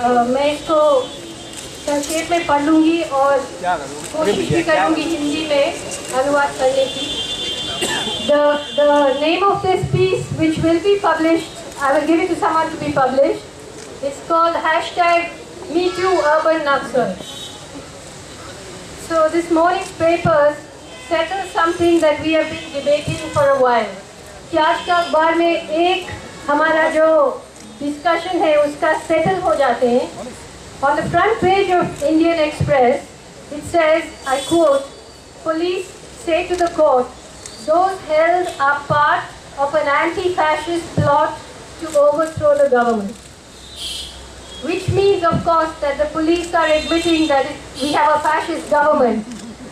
मैं इसको संक्षेप में पढ़ लूँगी और कोशिश भी करूँगी हिंदी में अनुवाद करने की। The name of this piece, which will be published, I will give it to someone to be published. It's called #MeTooUrbanNaxal. So this morning's papers settle something that we have been debating for a while. कि आज का अखबार में एक हमारा जो discussion है उसका सेटल हो जाते हैं। On the front page of Indian Express, it says, I quote, "Police say to the court, those held are part of an anti-fascist plot to overthrow the government." Which means, of course, that the police are admitting that we have a fascist government,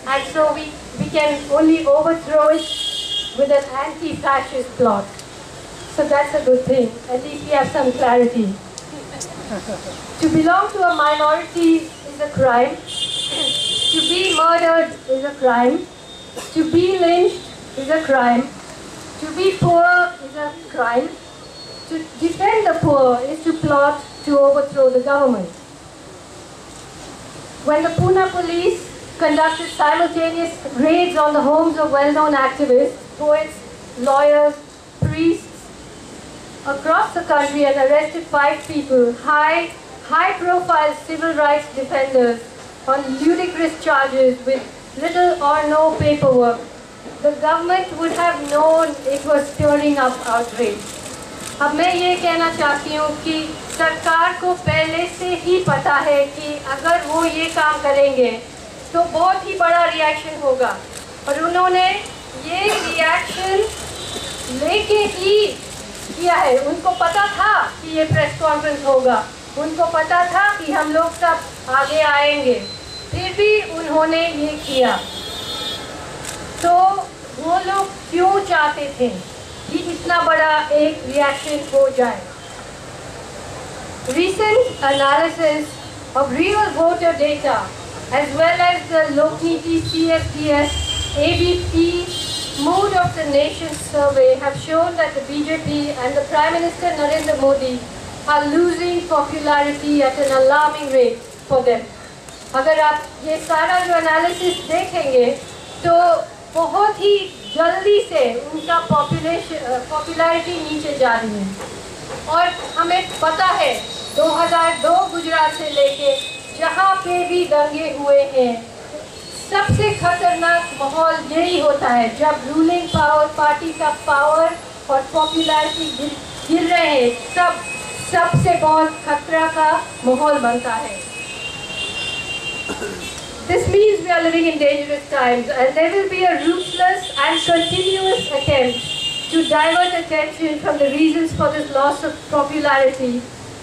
and so we can only overthrow it with an anti-fascist plot. So that's a good thing. At least we have some clarity. To belong to a minority is a crime. To be murdered is a crime. To be lynched is a crime. To be poor is a crime. To defend the poor is to plot to overthrow the government. When the Pune police conducted simultaneous raids on the homes of well-known activists, poets, lawyers, priests across the country and arrested 5 people, high-profile civil rights defenders on ludicrous charges with little or no paperwork, the government would have known it was stirring up outrage. अब मैं ये कहना चाहती हूँ कि सरकार को पहले से ही पता है कि अगर वो ये काम करेंगे तो बहुत ही बड़ा रिएक्शन होगा, और उन्होंने ये रिएक्शन लेके ही किया है। उनको पता था कि ये प्रेस कॉन्फ्रेंस होगा, उनको पता था कि हम लोग सब आगे आएंगे, फिर भी उन्होंने ये किया। तो वो लोग क्यों चाहते थे कि इतना बड़ा एक रिएक्शन हो जाए? Recent analysis of real voter data as well as the Lokniti CSDS ABP Mood of the Nation survey have shown that the BJP and the Prime Minister Narendra Modi are losing popularity at an alarming rate for them. अगर आप ये सारा जो analysis देखेंगे तो बहुत ही जल्दी से उनका पॉपुलैरिटी नीचे जा रही है। और हमें पता है 2002 गुजरात से लेके जहाँ पे भी दंगे हुए हैं, सबसे खतरनाक माहौल यही होता है जब रूलिंग पावर पार्टी का पावर और पॉपुलैरिटी गिर रहे हैं, तब सबसे बहुत खतरा का माहौल बनता है। This means we are living in dangerous times, and there will be a ruthless and continuous attempt to divert attention from the reasons for this loss of popularity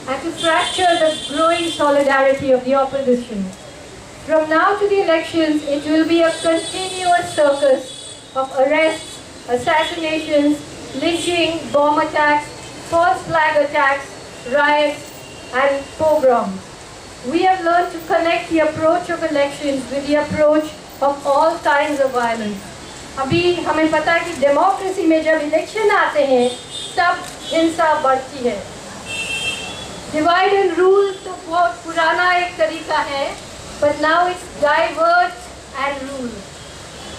and to fracture the growing solidarity of the opposition. From now to the elections, it will be a continuous circus of arrests, assassinations, lynching, bomb attacks, false flag attacks, riots, and pogroms. We have learned to connect the approach of elections with the approach of all kinds of violence. अभी हमें पता है कि democracy में जब election आते हैं तब हिंसा बढ़ती है। डिवाइड एंड रूल तो बहुत पुराना एक तरीका है, but now it's divert and rule.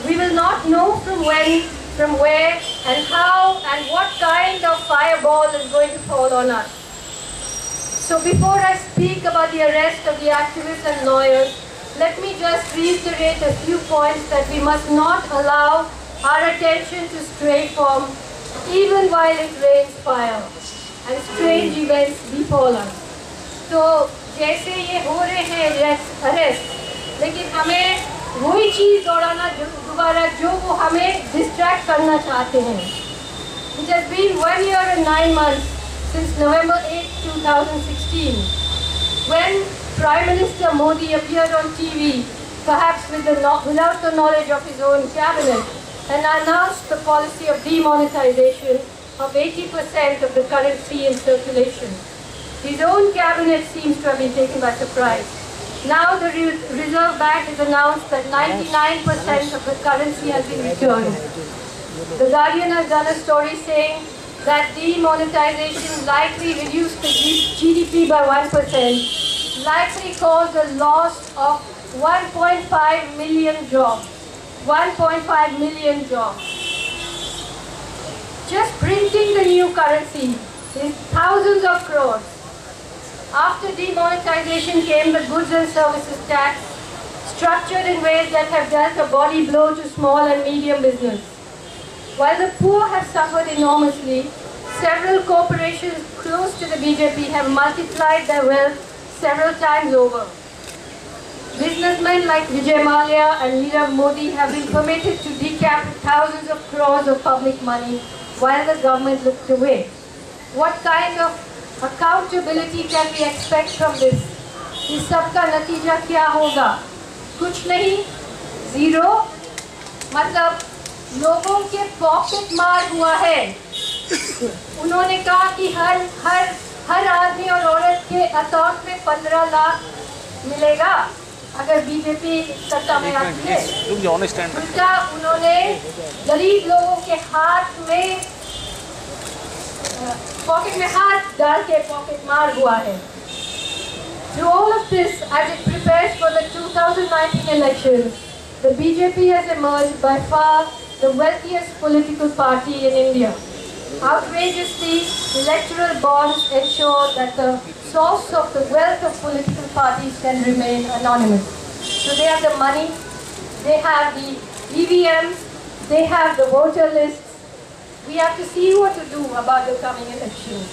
We will not know from when, from where, and how, and what kind of fireball is going to fall on us. So before I speak about the arrest of the activists and lawyers, let me just reiterate a few points that we must not allow our attention to stray from, even while it rains fire and strange events befall us. तो जैसे ये हो रहे हैं arrest, लेकिन हमें वही चीज़ दौड़ाना दोबारा जो वो हमें डिस्ट्रैक्ट करना चाहते हैं। It has been 1 year and 9 months since November 8, 2016, when Prime Minister Modi appeared on TV, perhaps without the knowledge of his own cabinet, and announced the policy of demonetization of 80% of the currency in circulation. His own cabinet seems to have been taken by surprise. Now the Reserve Bank has announced that 99% of the currency has been returned. The Guardian has done a story saying that demonetization likely reduced the GDP by 1%, likely cause the loss of 1.5 million jobs. 1.5 million jobs. Just printing the new currency is thousands of crores. After demonetization came the goods and services tax, structured in ways that have dealt a body blow to small and medium business. While the poor have suffered enormously, several corporations close to the BJP have multiplied their wealth several times over. Businessmen like Vijay Mallya and Nirav Modi have been permitted to decamp thousands of crores of public money while the government looked away. What kind of accountability can we expect from this? इस सब का नतीजा क्या होगा? कुछ नहीं, zero. मतलब लोगों के पॉकेट मार हुआ है। उन्होंने कहा कि हर आदमी और औरत के अकाउंट में 15 लाख मिलेगा अगर बीजेपी सत्ता में आती है। उल्टा उन्होंने गरीब लोगों के हाथ में पॉकेट में हाथ डाल के पॉकेट मार हुआ है। Through all of this, as it prepares for the 2019 elections, the BJP has emerged by far the wealthiest political party in India. Outrageously, electoral bonds ensure that the source of the wealth of political parties can remain anonymous. So they have the money, they have the EVMs, they have the voter lists. We have to see what to do about the coming elections.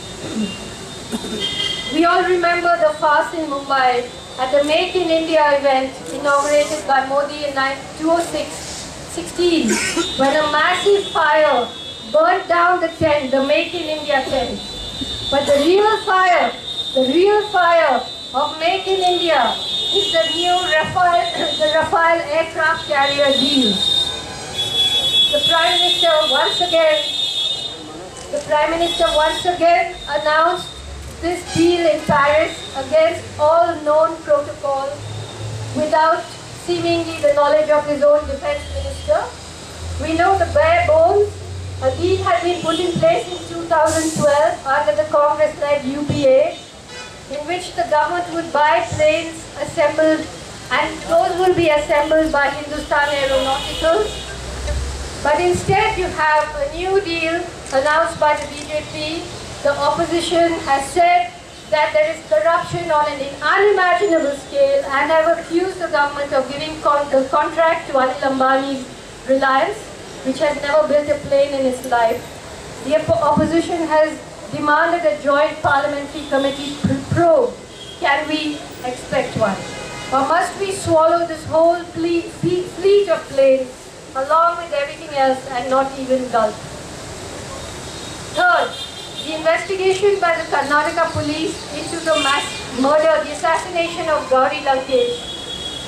We all remember the farce in Mumbai at the Make in India event inaugurated by Modi in 2016, when a massive fire burnt down the tent, the Make in India tent. But the real fire of Make in India is the new Rafale aircraft carrier deal. The Prime Minister once again announced this deal in Paris against all known protocol without seemingly the knowledge of his own defense minister. We know the bare bones. A deal had been put in place in 2012 under the Congress-led UPA, in which the government would buy planes assembled, and those will be assembled by Hindustan Aeronautical. But instead you have a new deal announced by the BJP. The opposition has said that there is corruption on an unimaginable scale and have accused the government of giving the contract to Anil Ambani's Reliance, which has never built a plane in its life. The opposition has demanded a joint parliamentary committee probe. Can we expect one? Or must we swallow this whole fleet of planes along with everything else and not even gulp? Third, the investigation by the Karnataka police into the mass murder, the assassination of Gauri Lankesh,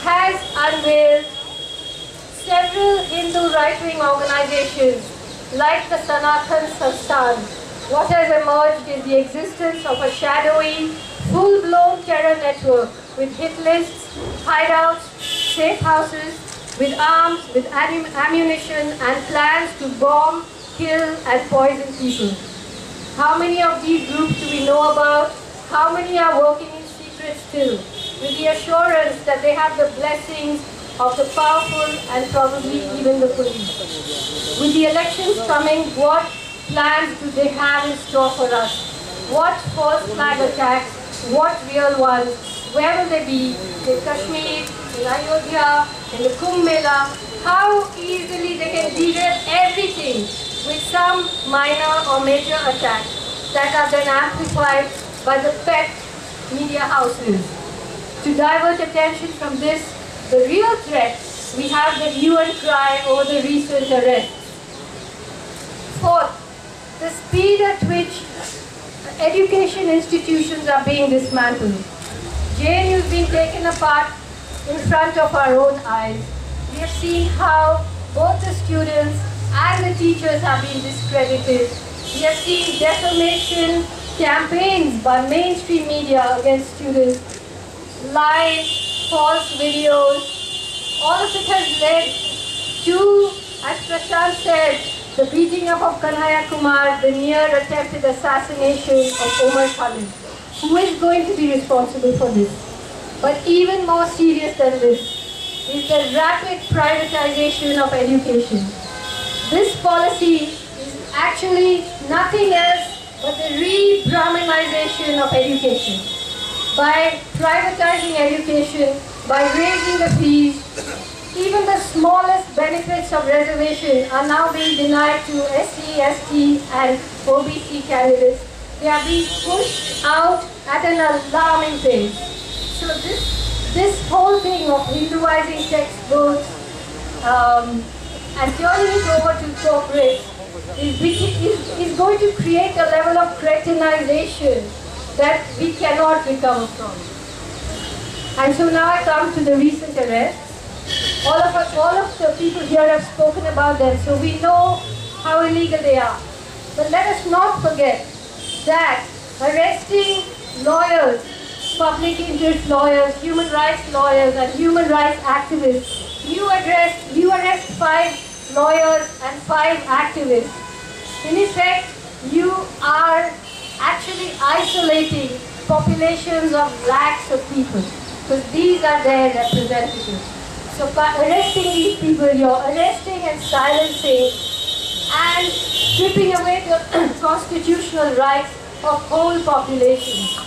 has unveiled several Hindu right-wing organizations like the Sanatan Sansthan. What has emerged is the existence of a shadowy, full-blown terror network with hit lists, hideouts, safe houses, with arms, with ammunition and plans to bomb, kill and poison people. How many of these groups do we know about? How many are working in secret still, with the assurance that they have the blessings of the powerful and probably even the police? With the elections coming, what plans do they have in store for us? What false flag attacks? What real ones? Where will they be? In Kashmir, in Ayodhya, in the Kumbh Mela? How easily they can derail everything with some minor or major attacks that are then amplified by the pet media houses. To divert attention from this, the real threat, we have the hue and cry over the recent arrests. Fourth, the speed at which education institutions are being dismantled. JNU is being taken apart in front of our own eyes. We have seen how both the students and the teachers have been discredited. We have seen defamation campaigns by mainstream media against students, lies, false videos. All of it has led to, as Prashant said, the beating up of Kanhaiya Kumar, the near attempted assassination of Omar Khalid. Who is going to be responsible for this? But even more serious than this is the rapid privatization of education. This policy is actually nothing else but the re-Brahminization of education. By privatizing education, by raising the fees, even the smallest benefits of reservation are now being denied to SC, ST and OBC candidates. They are being pushed out at an alarming pace. So this whole thing of Hinduizing textbooks and turning it over to corporates is going to create a level of cretinization that we cannot recover from. And so now I come to the recent arrest. All of the people here have spoken about them, so we know how illegal they are. But let us not forget that arresting lawyers, public interest lawyers, human rights lawyers, and human rights activists, you arrest 5 lawyers and 5 activists. In effect, you are actually isolating populations of lakhs of people, because these are their representatives. So by arresting these people, you're arresting and silencing and stripping away the constitutional rights of whole populations.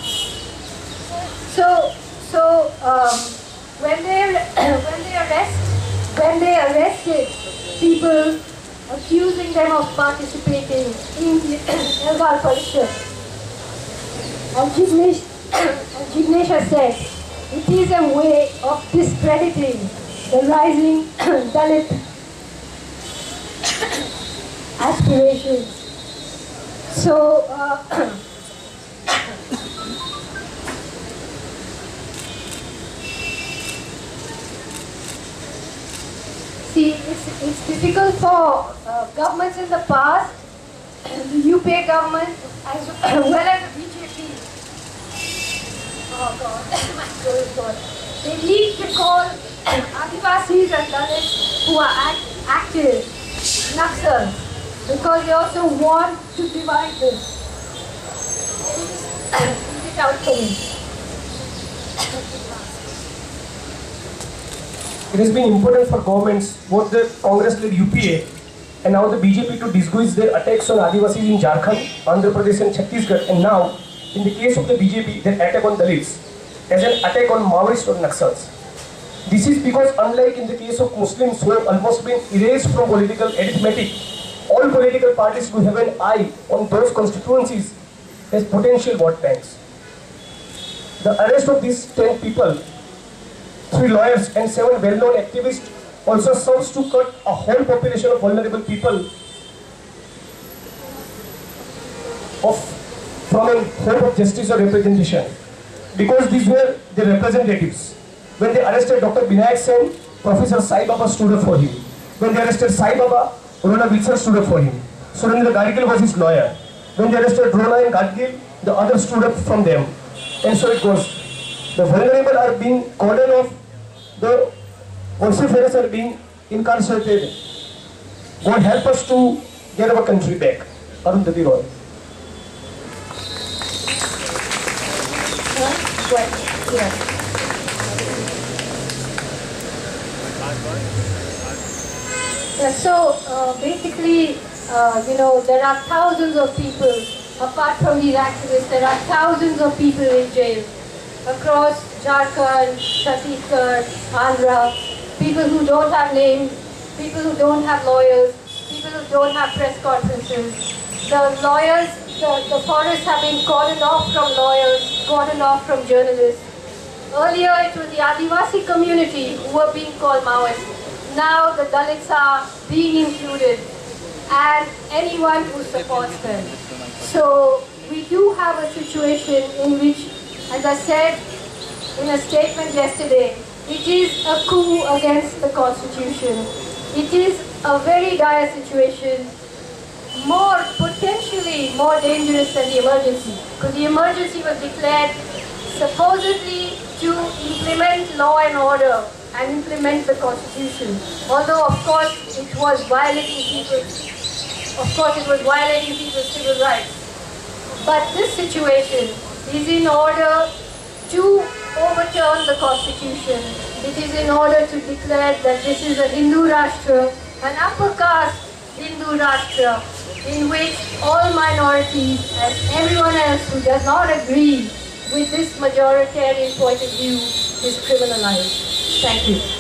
So when they arrested people, accusing them of participating in the Elgar Parishad, and Jignesh has said, it is a way of discrediting the rising Dalit aspirations. So, see, it's difficult for governments in the past, the UPA government, as well as the BJP. Oh God, my God. They need to call Adivasis and Dalits who are active Naxals, because they also want to divide this. Read it out for me. It has been important for governments, both the Congress-led UPA and now the BJP, to disguise their attacks on Adivasis in Jharkhand, Andhra Pradesh and Chhattisgarh, and now, in the case of the BJP, their attack on Dalits as an attack on Maoists or Naxals. This is because, unlike in the case of Muslims who have almost been erased from political arithmetic, all political parties do have an eye on those constituencies as potential vote banks. The arrest of these 10 people, 3 lawyers and 7 well-known activists, also serves to cut a whole population of vulnerable people from a hope of justice or representation, because these were the representatives. When they arrested Dr. Binayak Sen, Professor Sai Baba stood up for him. When they arrested Sai Baba, Rona Wilson stood up for him. Surendra Gadgil was his lawyer. When they arrested Rona and Gadgil, the others stood up from them. And so it goes. The vulnerable are being cordoned off, the vociferous are being incarcerated. God help us to get our country back. Arundhati Roy. So basically, there are thousands of people, apart from these activists, there are thousands of people in jail across Jharkhand, Chhattisgarh, Andhra, people who don't have names, people who don't have lawyers, people who don't have press conferences. The lawyers, the forests have been cordoned off from lawyers, cordoned off from journalists. Earlier it was the Adivasi community who were being called Maoists. Now the Dalits are being included, and anyone who supports them. So we do have a situation in which, as I said in a statement yesterday, it is a coup against the Constitution. It is a very dire situation, potentially more dangerous than the emergency, because the emergency was declared supposedly to implement law and order and implement the Constitution. Although, of course, it was violating people's civil rights. But this situation is in order to overturn the constitution. It is in order to declare that this is a Hindu Rashtra, an upper caste Hindu Rashtra, in which all minorities and everyone else who does not agree with this majoritarian point of view is criminalized. Thank you.